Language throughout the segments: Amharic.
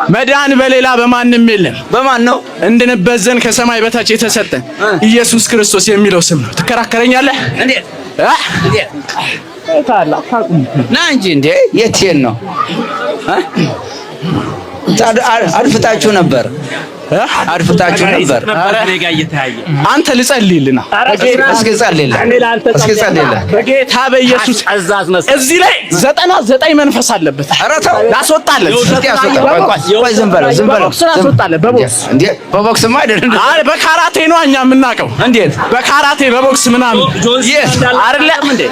መዳን በሌላ በማንም የለም። በማን ነው? እንድንበዘን ከሰማይ በታች የተሰጠን ኢየሱስ ክርስቶስ የሚለው ስም ነው። ትከራከረኛለህ እንዴ? ና እንጂ እንዴ! የት ነው? አድፍጣችሁ ነበር። አንተ ልጸልይልና እስኪ ጸልይልህ በጌታ በኢየሱስ እዚህ ላይ 99 መንፈስ አለበት። ኧረ ተው ያስወጣለት። ቆይ ዝም በለው በቦክስማ አይደለም። በካራቴ ነው እኛ የምናውቀው። እንዴት በካራቴ በቦክስ ምናምን አይደለም እንዴ?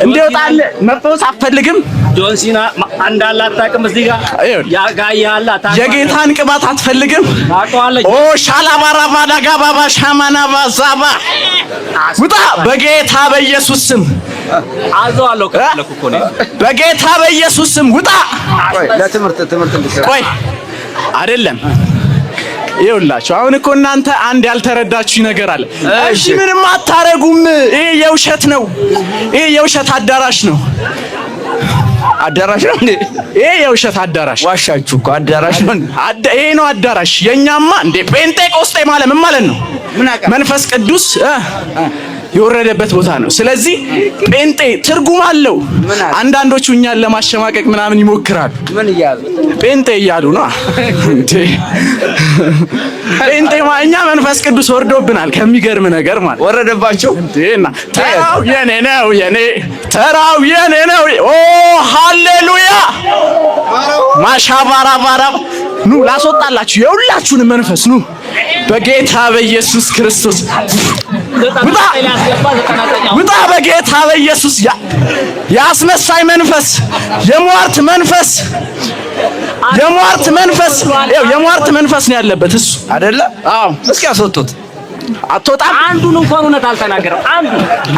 እንዲወጣልህ መጥቶስ አትፈልግም? ጆን ሲና አንዳላ አታውቅም። እዚህ ጋር ያጋያላ የጌታን ቅባት አትፈልግም? ኦ ሻላባራባ ዳጋባባ ሻማናባ ዛባ ውጣ በጌታ በኢየሱስ ስም አዘዋለሁ። ከፈለኩ እኮ ነው በጌታ በኢየሱስ ስም ውጣ። ለትምህርት ቆይ አይደለም ይኸውላችሁ አሁን እኮ እናንተ አንድ ያልተረዳችሁ ነገር አለ። እሺ ምንም አታረጉም። ይሄ የውሸት ነው። ይሄ የውሸት አዳራሽ ነው። አዳራሽ ነው እንዴ? ይሄ የውሸት አዳራሽ። ዋሻችሁ እኮ አዳራሽ ነው። ይሄ ነው አዳራሽ። የኛማ እንዴ ጴንጤቆስጤ ማለት ምን ማለት ነው? መንፈስ ቅዱስ የወረደበት ቦታ ነው። ስለዚህ ጴንጤ ትርጉም አለው። አንዳንዶቹ እኛን ለማሸማቀቅ ምናምን ይሞክራሉ። ምን እያሉ ጴንጤ እያሉ ነው እንዴ? ጴንጤ እኛ መንፈስ ቅዱስ ወርዶብናል። ከሚገርም ነገር ማለት ወረደባቸው እንዴና ተራው የኔ ነው ተራው የኔ ነው። ኦ ሃሌሉያ ማሻባራባራ ኑ ላስወጣላችሁ የሁላችሁን መንፈስ ኑ በጌታ በኢየሱስ ክርስቶስ ውጣ በጌታ በኢየሱስ ያስመሳይ መንፈስ የሟርት መንፈስ ነው ያለበት እሱ አይደለ? አዎ እስኪ አስወጡት። አትወጣም። አንዱን እንኳን እውነት አልተናገረም።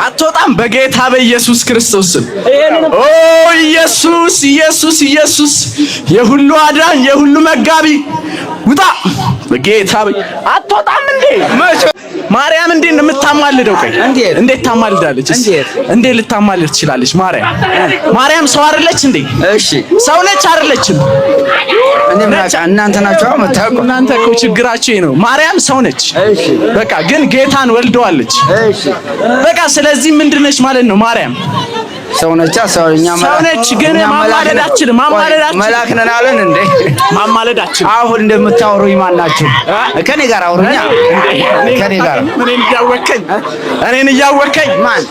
አትወጣም በጌታ በኢየሱስ ክርስቶስ ኦ ኢየሱስ የሁሉ አዳኝ የሁሉ መጋቢ ውጣ በጌታ አትወጣም እንዴ? ማርያም እንዴት ነው የምታማልደው? ቆይ እንዴት ታማልዳለች? እንዴት ልታማልድ ትችላለች? ማርያም ሰው አይደለች እንዴ? እሺ ሰው ነች አይደለችም? እናንተ ናችሁ የምታውቁ። እናንተ እኮ ችግራችሁ ነው። ማርያም ሰው ነች። እሺ በቃ ግን ጌታን ወልደዋለች። እሺ በቃ ስለዚህ ምንድነች ማለት ነው? ማርያም ሰው ነች። ሰው ነች ግን ማማለዳችን መላክ ነን አለን እንዴ? ማማለዳችን አሁን እንደምታወሩኝ ማን ናችሁ? ከኔ ጋር አውሩኛ። ከኔ ጋር እኔን እያወከኝ ማን?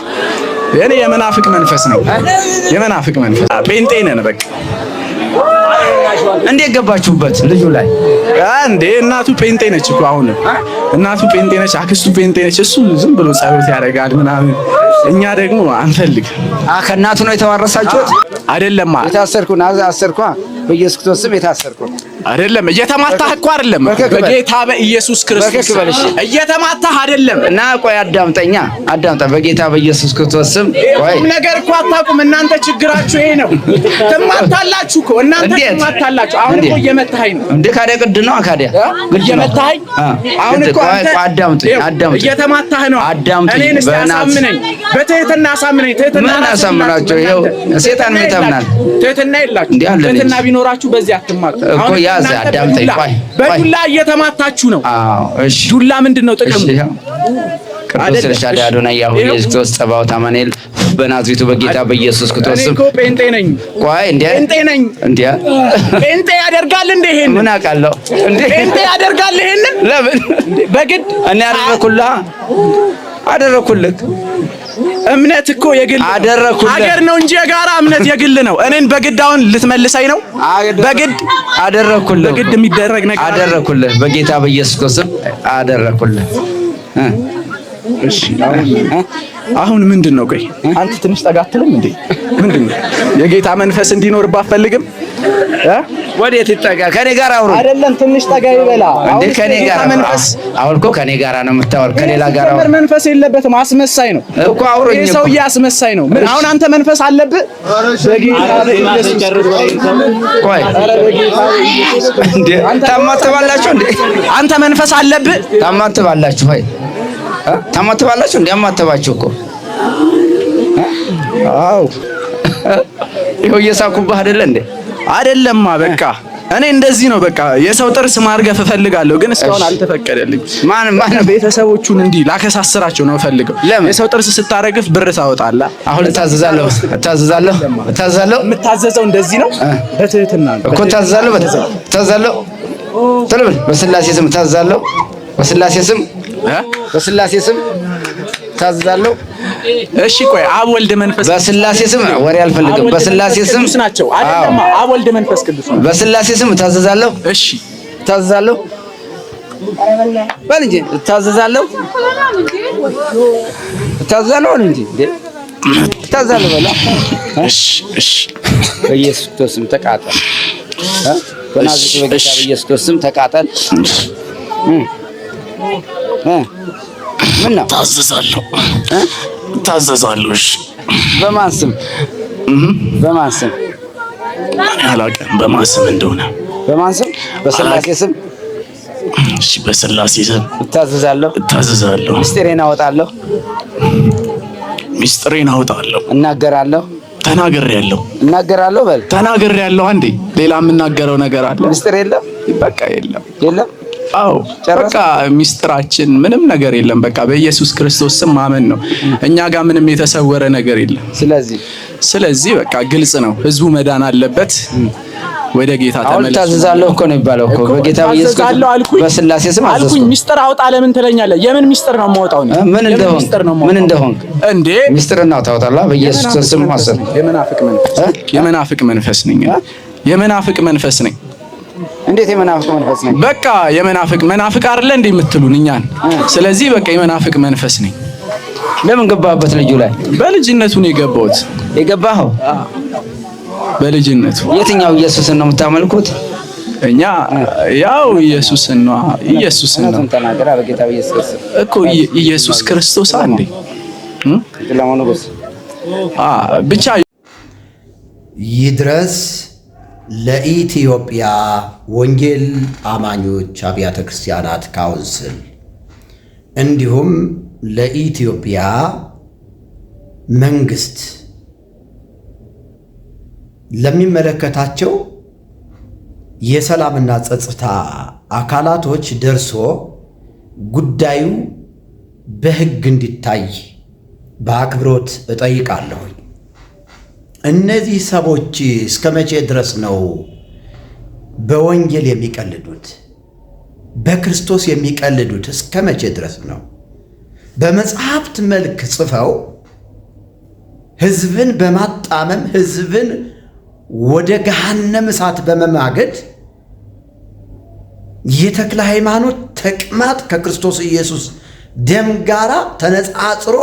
እኔ የመናፍቅ መንፈስ ነው። የመናፍቅ መንፈስ ጴንጤ ነን በቃ። እንዴት ገባችሁበት ልጁ ላይ? እንዴ እናቱ ጴንጤ ነች እኮ። አሁን እናቱ ጴንጤ ነች፣ አክስቱ ጴንጤ ነች። እሱ ዝም ብሎ ጸሎት ያደርጋል ምናምን። እኛ ደግሞ አንፈልግ። ከእናቱ ነው የተዋረሳችሁት? አይደለም አሰርኩ በኢየሱስ ክርስቶስ ስም የታሰርኩ አይደለም። እየተማታህ እኮ አይደለም። በጌታ በኢየሱስ ክርስቶስ እየተማታህ አይደለም። እና ቆይ አዳምጠኝ። በጌታ በኢየሱስ ክርስቶስ ስም ቆይ ነገር እኮ አታውቁም እናንተ። ችግራችሁ ይሄ ነው። ትማታላችሁ እኮ እናንተ ትማታላችሁ። አሁን እኮ እየመታኸኝ ነው እንዴ? ካዲያ ግድ ነው። ካዲያ እየመታኸኝ አሁን እኮ አዳምጠኝ። እየተማታህ ነው። እኔን አሳምነኝ፣ በትህትና አሳምነኝ። ትህትና አሳምናቸው። ይኸው ሰይጣን ምን ተምናል? ትህትና የላችሁ። ትህትና ቢኖራችሁ በዚህ አትማቱ። እኮ ያዘ አዳምጠኝ። በዱላ እየተማታችሁ ነው። አዎ እሺ። ዱላ ምንድነው ጥቅሙ? ቅዱስ ኤልሻዳይ አዶናይ ያሁ ኢየሱስ ክርስቶስ ጸባኦት አማኑኤል በናዝሬቱ በጌታ በኢየሱስ ክርስቶስ ስም እኮ ጴንጤ ነኝ። ቆይ እንዴ ጴንጤ ነኝ እንዴ? ጴንጤ ያደርጋል እንዴ? ይሄን ምን አውቃለሁ እንዴ? ጴንጤ ያደርጋል ይሄን? ለምን በግድ እኔ አደረኩልህ? እምነት እኮ የግል ሀገር ነው እንጂ የጋራ እምነት የግል ነው። እኔን በግድ አሁን ልትመልሰኝ ነው? በግድ አደረኩልህ። በግድ የሚደረግ ነገር አደረኩልህ። በጌታ በኢየሱስ ክርስቶስ አደረኩልህ። እሺ አሁን ምንድነው? ቆይ አንተ ትንሽ ጠጋ አትልም እንዴ? ምንድነው? የጌታ መንፈስ እንዲኖርብህ አትፈልግም? ወዴት ይጠጋ? ከኔ ጋር አውሩ። አይደለም ትንሽ ጠጋ ይበላ። አሁን ከኔ ጋር መንፈስ አሁን እኮ ከኔ ጋር ነው የምታወር። ከሌላ ጋር አውሩ። መንፈስ የለበትም። አስመሳይ ነው እኮ አውሩኝ። ይሄ ሰውዬ አስመሳይ ነው። ምን አሁን አንተ መንፈስ አለብህ? በጌታ በኢየሱስ ቆይ እንዴ ታማትባላችሁ እንዴ? አንተ መንፈስ አለብህ? ታማትባላችሁ ወይ? ታማትባላችሁ እንዴ? አማተባችሁ እኮ። አዎ ይኸው እየሳኩብህ አይደለ እንዴ? አይደለማ በቃ እኔ እንደዚህ ነው በቃ የሰው ጥርስ ማርገፍ እፈልጋለሁ፣ ግን እስካሁን አልተፈቀደልኝ። ማን ቤተሰቦቹን እንዲህ ላከሳስራቸው ነው እፈልገው። የሰው ጥርስ ስታረግፍ ብር ታወጣለህ። አሁን እታዘዛለሁ። የምታዘዘው እንደዚህ ነው በትህትና ነው እኮ እታዘዛለሁ። ተለበል በስላሴ ስም እታዘዛለሁ። በስላሴ ስም ታዝዛለሁ። እሺ ቆይ አብ ወልድ መንፈስ በስላሴ ስም ወሬ አልፈልግም። በስላሴ ስም ናቸው አይደለም? አብ ወልድ መንፈስ ቅዱስ ነው። በስላሴ ስም ታዝዛለሁ። እሺ ታዝዛለሁ። በል እንጂ ታዝዛለሁ እንጂ ታዝዛለሁ በላ። እሺ በኢየሱስ ክርስቶስ ስም ተቃጠል። በናዝሬቱ በጌታ በኢየሱስ ክርስቶስ ስም ተቃጠል። ምን ነው ታዘዛለሁ? እሺ በማን ስም? አላውቅም በማን ስም እንደሆነ። በማን ስም? በስላሴ ስም። እሺ በስላሴ ስም እታዘዛለሁ። ምስጢሬን አወጣለሁ። እናገራለሁ። እናገራለሁ በል። ተናግሬያለሁ። አንዴ ሌላ የምናገረው ነገር አለ? ምስጢር የለም። በቃ የለም። አዎ በቃ ሚስጥራችን ምንም ነገር የለም። በቃ በኢየሱስ ክርስቶስ ስም ማመን ነው። እኛ ጋር ምንም የተሰወረ ነገር የለም። ስለዚህ በቃ ግልጽ ነው። ህዝቡ መዳን አለበት። ወደ ጌታ ተመለሱ። ታዘዛለሁ እኮ ነው የሚባለው እኮ በጌታ በኢየሱስ ክርስቶስ በስላሴ ስም አልኩኝ። ሚስጥር አውጣ ለምን ትለኛለህ? የምን ሚስጥር ነው የማወጣው? ምን እንደሆንክ እንዴ ሚስጥርና ታውጣለህ። በኢየሱስ ክርስቶስ ስም ማሰብ የመናፍቅ መንፈስ ነኝ። እንዴት የመናፍቅ መንፈስ ነኝ? በቃ መናፍቅ አይደለ እንዴ የምትሉን እኛን? ስለዚህ በቃ የመናፍቅ መንፈስ ነኝ። ለምን ገባህበት? ልጁ ላይ በልጅነቱ ነው የገባሁት። የገባኸው በልጅነቱ። የትኛው ኢየሱስን ነው የምታመልኩት? እኛ ያው ኢየሱስን ነው ተናገራ። በጌታ በኢየሱስ እኮ ኢየሱስ ክርስቶስ አንዴ ብቻ ይድረስ ለኢትዮጵያ ወንጌል አማኞች አብያተ ክርስቲያናት ካውንስል እንዲሁም ለኢትዮጵያ መንግስት ለሚመለከታቸው የሰላምና ጸጥታ አካላቶች ደርሶ ጉዳዩ በሕግ እንዲታይ በአክብሮት እጠይቃለሁ። እነዚህ ሰዎች እስከ መቼ ድረስ ነው በወንጌል የሚቀልዱት? በክርስቶስ የሚቀልዱት እስከ መቼ ድረስ ነው? በመጽሐፍት መልክ ጽፈው ሕዝብን በማጣመም ሕዝብን ወደ ገሃነም እሳት በመማገድ የተክለ ሃይማኖት ተቅማጥ ከክርስቶስ ኢየሱስ ደም ጋራ ተነጻጽሮ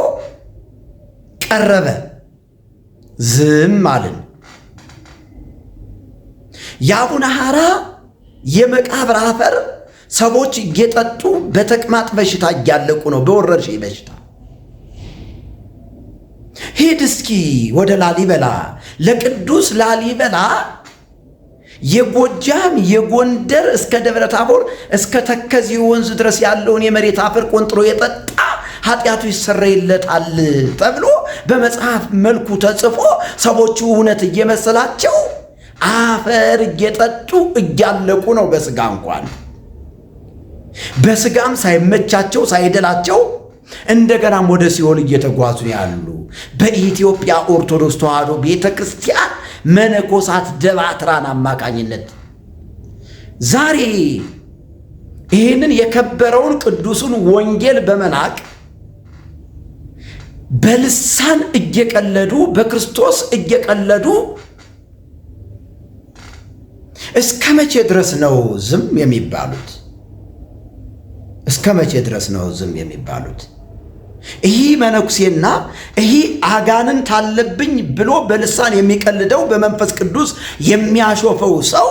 ቀረበ። ዝም አልን። የአቡነ ሐራ የመቃብር አፈር ሰዎች እየጠጡ በተቅማጥ በሽታ እያለቁ ነው፣ በወረርሽኝ በሽታ። ሂድ እስኪ ወደ ላሊበላ፣ ለቅዱስ ላሊበላ የጎጃም የጎንደር እስከ ደብረ ታቦር እስከ ተከዜ ወንዝ ድረስ ያለውን የመሬት አፈር ቆንጥሮ የጠጣ ኃጢአቱ ይሰረይለታል ተብሎ በመጽሐፍ መልኩ ተጽፎ ሰዎቹ እውነት እየመሰላቸው አፈር እየጠጡ እያለቁ ነው። በስጋ እንኳን በስጋም ሳይመቻቸው ሳይደላቸው እንደገናም ወደ ሲኦል እየተጓዙ ያሉ በኢትዮጵያ ኦርቶዶክስ ተዋሕዶ ቤተክርስቲያን መነኮሳት ደባትራን አማካኝነት ዛሬ ይህንን የከበረውን ቅዱሱን ወንጌል በመናቅ በልሳን እየቀለዱ በክርስቶስ እየቀለዱ እስከ መቼ ድረስ ነው ዝም የሚባሉት? እስከ መቼ ድረስ ነው ዝም የሚባሉት? ይህ መነኩሴና ይህ አጋንንት አለብኝ ብሎ በልሳን የሚቀልደው በመንፈስ ቅዱስ የሚያሾፈው ሰው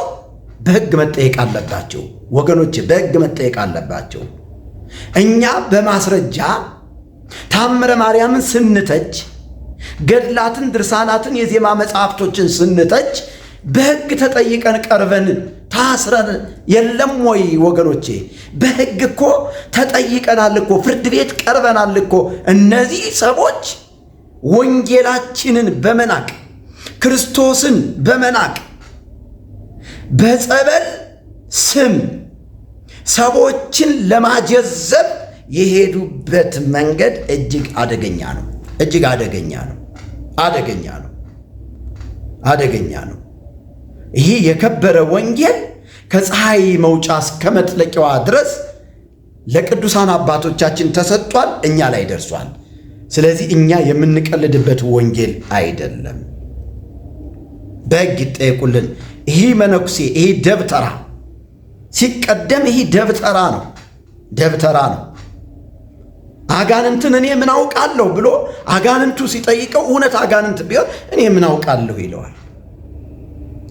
በሕግ መጠየቅ አለባቸው ወገኖች፣ በሕግ መጠየቅ አለባቸው። እኛ በማስረጃ ታምረ ማርያምን ስንተች፣ ገድላትን፣ ድርሳናትን፣ የዜማ መጽሐፍቶችን ስንተች በሕግ ተጠይቀን ቀርበን ታስረን የለም ወይ ወገኖቼ? በሕግ እኮ ተጠይቀናል እኮ፣ ፍርድ ቤት ቀርበናል እኮ። እነዚህ ሰዎች ወንጌላችንን በመናቅ ክርስቶስን በመናቅ በጸበል ስም ሰዎችን ለማጀዘብ የሄዱበት መንገድ እጅግ አደገኛ ነው። እጅግ አደገኛ ነው። አደገኛ ነው። አደገኛ ነው። ይሄ የከበረ ወንጌል ከፀሐይ መውጫ እስከ መጥለቂያዋ ድረስ ለቅዱሳን አባቶቻችን ተሰጥቷል፣ እኛ ላይ ደርሷል። ስለዚህ እኛ የምንቀልድበት ወንጌል አይደለም። በሕግ ይጠየቁልን። ይሄ መነኩሴ ይሄ ደብተራ ሲቀደም ይሄ ደብተራ ነው። ደብተራ ነው። አጋንንትን እኔ ምን አውቃለሁ ብሎ አጋንንቱ ሲጠይቀው እውነት አጋንንት ቢሆን እኔ ምን አውቃለሁ ይለዋል።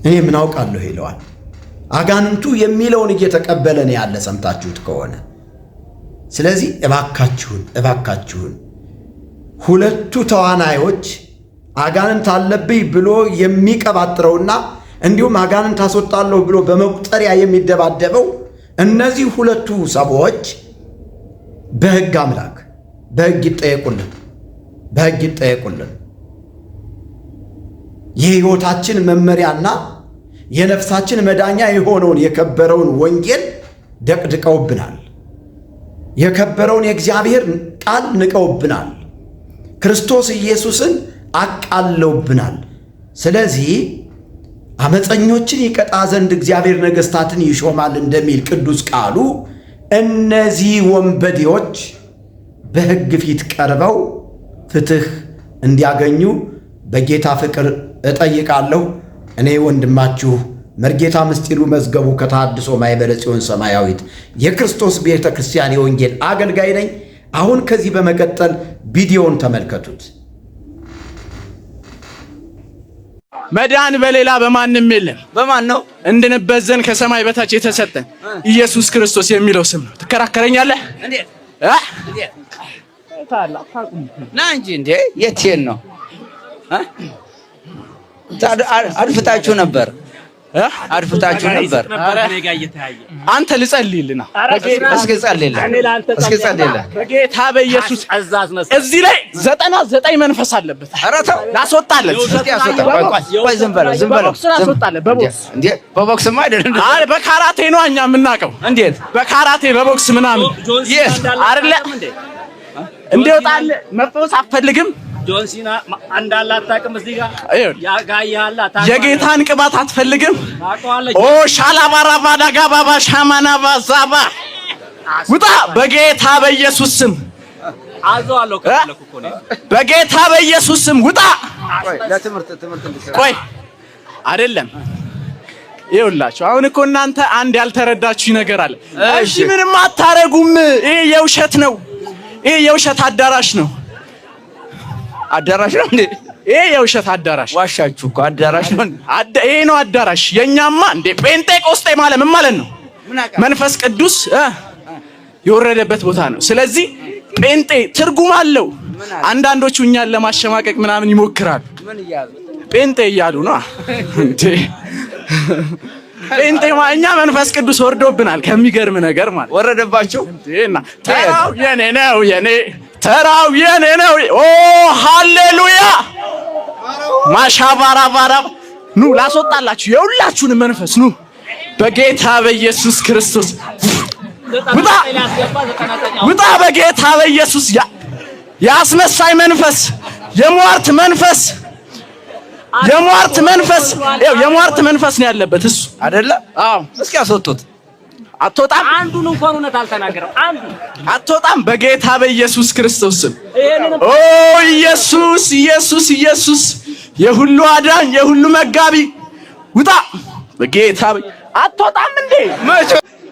እኔ ምን አውቃለሁ ይለዋል። አጋንንቱ የሚለውን እየተቀበለ ነው ያለ ሰምታችሁት ከሆነ። ስለዚህ እባካችሁን ሁለቱ ተዋናዮች አጋንንት አለብኝ ብሎ የሚቀባጥረውና እንዲሁም አጋንንት አስወጣለሁ ብሎ በመቁጠሪያ የሚደባደበው እነዚህ ሁለቱ ሰዎች በሕግ አምላክ በሕግ ይጠየቁልን። በሕግ ይጠየቁልን። የሕይወታችን መመሪያና የነፍሳችን መዳኛ የሆነውን የከበረውን ወንጌል ደቅድቀውብናል። የከበረውን የእግዚአብሔር ቃል ንቀውብናል። ክርስቶስ ኢየሱስን አቃለውብናል። ስለዚህ አመፀኞችን ይቀጣ ዘንድ እግዚአብሔር ነገሥታትን ይሾማል እንደሚል ቅዱስ ቃሉ እነዚህ ወንበዴዎች በሕግ ፊት ቀርበው ፍትሕ እንዲያገኙ በጌታ ፍቅር እጠይቃለሁ። እኔ ወንድማችሁ መርጌታ ምስጢሩ መዝገቡ ከተሐድሶ ማኅበረ ጽዮን ሰማያዊት የክርስቶስ ቤተ ክርስቲያን የወንጌል አገልጋይ ነኝ። አሁን ከዚህ በመቀጠል ቪዲዮውን ተመልከቱት። መዳን በሌላ በማንም የለም። በማን ነው? እንድንበዘን ከሰማይ በታች የተሰጠን ኢየሱስ ክርስቶስ የሚለው ስም ነው። ትከራከረኛለህ እንዴ? ና እንጂ እንዴ! የት ነው? አድፍታችሁ ነበር። አድፍታችሁ ነበር። አንተ ልጸልይልና እስኪ ጸልይልን በጌታ በኢየሱስ እዚህ ላይ 99 መንፈስ አለበት። ላስወጣለት ቆይ ዝም በለው በቦክስ እንዴ? በቦክስማ አይደለም። በካራቴ ነው እኛ የምናውቀው። እንዴት በካራቴ በቦክስ ምናምን አይደለ እንዴውጣለ መፈወስ አትፈልግም? ጆንሲና አንዳላ አታውቅም። እዚህ ጋር ያጋያላ የጌታን ቅባት አትፈልግም? ኦ ሻላባራባዳ ጋባባ ሻማና ባዛባ ውጣ በጌታ በኢየሱስ ስም አዘዋለሁ። ከለኩ እኮ ነው። በጌታ በኢየሱስ ስም ውጣ። ቆይ አይደለም ይኸውላችሁ፣ አሁን እኮ እናንተ አንድ ያልተረዳችሁ ነገር አለ። እሺ ምንም አታረጉም። ይሄ የውሸት ነው። ይሄ የውሸት አዳራሽ ነው። አዳራሽ ነው እንዴ? ይሄ የውሸት አዳራሽ። ዋሻችሁ እኮ አዳራሽ ነው። ይሄ ነው አዳራሽ። የኛማ እንዴ ጴንጤቆስጤ ማለት ምን ማለት ነው? መንፈስ ቅዱስ የወረደበት ቦታ ነው። ስለዚህ ጴንጤ ትርጉም አለው። አንዳንዶቹ እኛን ለማሸማቀቅ ምናምን ይሞክራሉ። ጴንጤ እያሉ ነው እንዴ? ጴንጤ እኛ መንፈስ ቅዱስ ወርዶብናል። ከሚገርም ነገር ማለት ወረደባችሁ እንዴና ተራው የኔ ነው የኔ ተራው የኔ ነው። ኦ ሃሌሉያ ማሻባራባራ ኑ ላስወጣላችሁ የሁላችሁን መንፈስ ኑ በጌታ በኢየሱስ ክርስቶስ ውጣ በጌታ በኢየሱስ ያስመሳይ መንፈስ የሟርት መንፈስ የሟርት መንፈስ ነው ያለበት እሱ አይደለ? አዎ እስኪ አስወጡት። አትወጣም። አንዱን እንኳን እውነት አልተናገረም። አንዱ አትወጣም በጌታ በኢየሱስ ክርስቶስ ስም። ኦ ኢየሱስ የሁሉ አዳኝ የሁሉ መጋቢ ውጣ በጌታ አትወጣም እንዴ?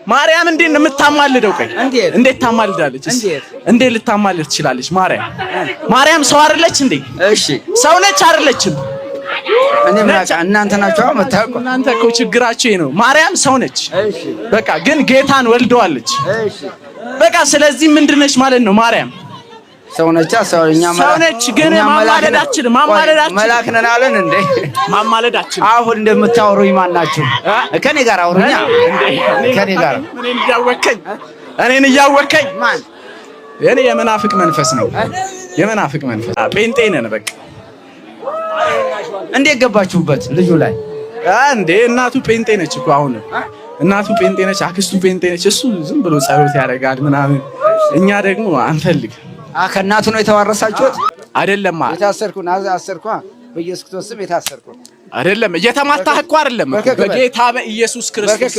ማርያም እንዴት ነው የምታማልደው? ቆይ እንዴት ታማልዳለች? እንዴት ልታማልድ ትችላለች? ማርያም ሰው አይደለች እንዴ? እሺ ሰው ነች አይደለችም? እኔ ምናቃ እናንተ ናችሁ መታቆ። እናንተ እኮ ችግራችሁ ነው። ማርያም ሰው ነች። እሺ በቃ ግን ጌታን ወልደዋለች። እሺ በቃ ስለዚህ ምንድነች ማለት ነው? ማርያም ሰው ነች። ሰው ነች ግን ማማለዳችን መላክ ነን አለን እንዴ? ማማለዳችን አሁን እንደምታወሩኝ ማን ናችሁ? ከኔ ጋር አውሩኛ። ከኔ ጋር እኔን እያወከኝ ማን? እኔ የመናፍቅ መንፈስ ነው። የመናፍቅ መንፈስ ጴንጤ ነን በቃ። እንዴት ገባችሁበት ልጁ ላይ? እንዴ እናቱ ጴንጤ ነች እኮ አሁን እናቱ ጴንጤ ነች፣ አክስቱ ጴንጤ ነች። እሱ ዝም ብሎ ጸሎት ያደርጋል ምናምን። እኛ ደግሞ አንፈልግ። ከእናቱ ነው የተዋረሳችሁት? አይደለም የታሰርኩ አሰርኳ በኢየሱስ ክርስቶስ ስም የታሰርኩ አይደለም። እየተማታህ እኮ አይደለም በጌታ በኢየሱስ ክርስቶስ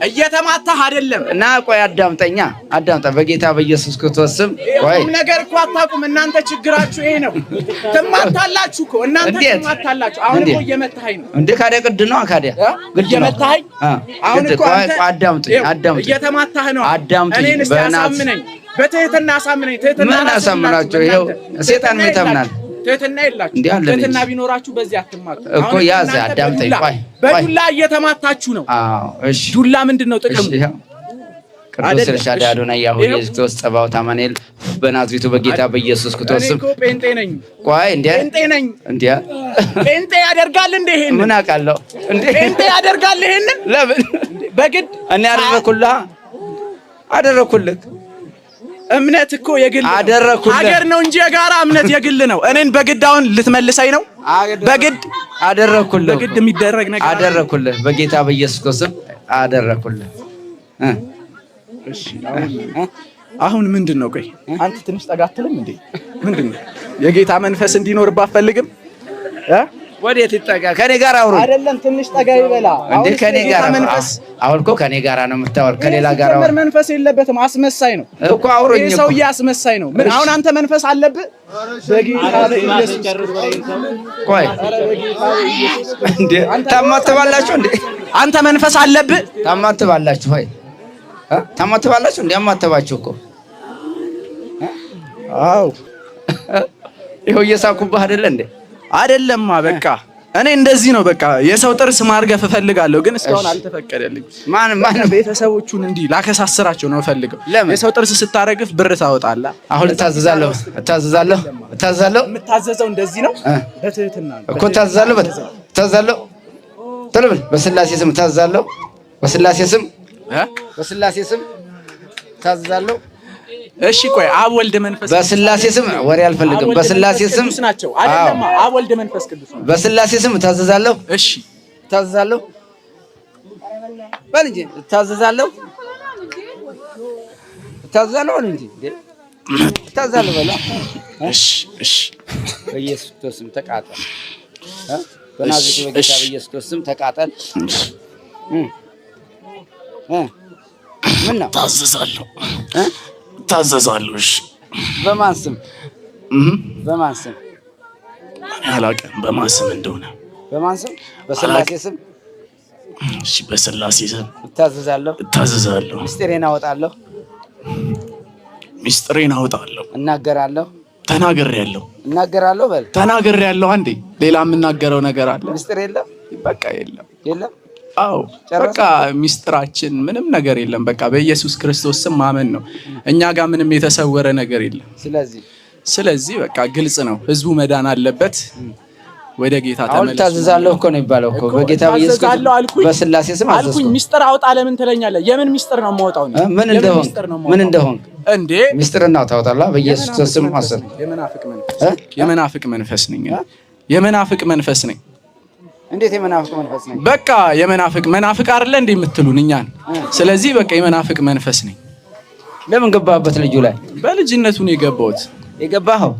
እየተማታህ አይደለም። እና ቆይ አዳምጠኛ አዳምጣ። በጌታ በኢየሱስ ክርስቶስ ስም ቆይ ነገር እኮ አታውቁም እናንተ። ችግራችሁ ይሄ ነው። ትማታላችሁ እኮ እናንተ ትማታላችሁ። አሁን እኮ እየመታኸኝ ነው እንዴ? ካዲያ ግድ ነው ካዲያ ግድ እየመታኸኝ አሁን እኮ አዳምጠኝ አዳምጠኝ። እየተማታህ ነው። አዳምጠኝ በእናትህ በትህትና አሳምነኝ። ትህትና አሳምናችሁ። ይሄው ሰይጣን ምን ተምናል? ትህትና የላችሁ። ትህትና ቢኖራችሁ በዚህ አትማቱ እኮ። ያዝ አዳምጠኝ። ቆይ በዱላ እየተማታችሁ ነው። አዎ እሺ። ዱላ ምንድነው ጥቅሙ? ቅዱስ ኤልሻዳይ አዶናይ ያሁን የክርስቶስ ጸባኦት አማኑኤል በናዝሬቱ በጌታ በኢየሱስ ክርስቶስ ስም ጴንጤ ነኝ። ቆይ እንዴ ጴንጤ ነኝ እንዴ? ጴንጤ ያደርጋል እንዴ? ይሄን ምን አውቃለሁ እንዴ? ጴንጤ ያደርጋል ይሄን? ለምን በግድ እኔ አደረኩልህ። እምነት እኮ የግል አደረኩልህ። ሀገር ነው እንጂ የጋራ እምነት የግል ነው። እኔን በግድ አሁን ልትመልሰኝ ነው? በግድ አደረኩልህ። በግድ የሚደረግ ነገር አደረኩልህ። በጌታ በኢየሱስ ክርስቶስ አደረኩልህ። እሺ አሁን ምንድነው? ቆይ አንተ ትንሽ ጠጋ አትልም እንዴ? ምንድነው? የጌታ መንፈስ እንዲኖርብህ አትፈልግም? ወዴት ይጠጋ? ከኔ ጋር አውሩ። አይደለም ትንሽ ጠጋ ይበላ እንዴ? ከኔ ጋር መንፈስ አሁን እኮ ከኔ ጋር ነው የምታወር። ከሌላ ጋር አውሩ። መንፈስ የለበትም። አስመሳይ ነው እኮ አውሩኝ እኮ። ሰውዬ አስመሳይ ነው። ምን አሁን አንተ መንፈስ አለብህ? በጌታ በኢየሱስ ቆይ እንዴ ታማትባላችሁ እንዴ? አንተ መንፈስ አለብህ? ታማትባላችሁ ወይ? ታማትባላችሁ እንዴ? አማተባችሁ እኮ። አዎ ይኸው እየሳኩብህ አይደለ እንዴ? አይደለማ በቃ እኔ እንደዚህ ነው በቃ። የሰው ጥርስ ማርገፍ እፈልጋለሁ ግን እስካሁን አልተፈቀደልኝ። ማን ቤተሰቦቹን እንዲህ ላከሳስራቸው ነው እፈልገው። የሰው ጥርስ ስታረግፍ ብር ታወጣለህ። አሁን እታዘዛለሁ። የምታዘዘው እንደዚህ ነው በትህትና ነው እኮ። እታዘዛለሁ ቶሎ በል። በስላሴ ስም እታዘዛለሁ። በስላሴ ስም እታዘዛለሁ። እሺ ቆይ አብ ወልድ መንፈስ በስላሴ ስም ወሬ አልፈልግም። በስላሴ ስም ናቸው አይደለም? አብ ወልድ መንፈስ ቅዱስ ነው። በስላሴ ስም እታዘዛለሁ። እሺ እታዘዛለሁ በል እንጂ እታዘዛለሁ እንጂ እታዘዛለሁ በላ። እሺ በኢየሱስ ክርስቶስ ስም ተቃጠል። በናዝሬቱ በጌታ በኢየሱስ ክርስቶስ ስም ተቃጠል። ምን ነው? ታዘዛለሁ። እሺ በማን ስም? አላውቅም በማን ስም እንደሆነ። በማን ስም? በስላሴ ስም። እሺ በስላሴ ስም እታዘዛለሁ። ምስጢሬን አወጣለሁ። እናገራለሁ። ተናግሬያለሁ በል። ተናግሬያለሁ። አንዴ ሌላ የምናገረው ነገር አለ? ምስጢር የለም። በቃ የለም። አዎ በቃ ሚስጥራችን ምንም ነገር የለም። በቃ በኢየሱስ ክርስቶስ ስም ማመን ነው። እኛ ጋር ምንም የተሰወረ ነገር የለም። ስለዚህ በቃ ግልጽ ነው። ህዝቡ መዳን አለበት። ወደ ጌታ ተመለሱ። ታዘዛለሁ እኮ ነው የሚባለው እኮ። በጌታ በኢየሱስ ክርስቶስ በስላሴ ስም አልኩኝ። ሚስጥር አውጣ ለምን ትለኛለህ? የምን ሚስጥር ነው የማወጣው? ምን እንደሆን እንዴ? ሚስጥርና ታወጣለህ። በኢየሱስ ክርስቶስ ስም አሰር። የመናፍቅ መንፈስ ነኝ። እንዴት የመናፍቅ መንፈስ ነኝ? በቃ መናፍቅ አይደለ እንዴ የምትሉን እኛን? ስለዚህ በቃ የመናፍቅ መንፈስ ነኝ። ለምን ገባህበት? ልጁ ላይ በልጅነቱ ነው የገባሁት። የገባኸው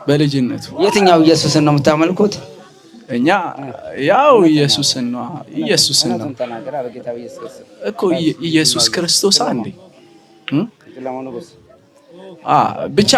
በልጅነቱ። የትኛው ኢየሱስን ነው የምታመልኩት? እኛ ያው ኢየሱስን ነው እኮ። ኢየሱስ ክርስቶስ አንዴ ብቻ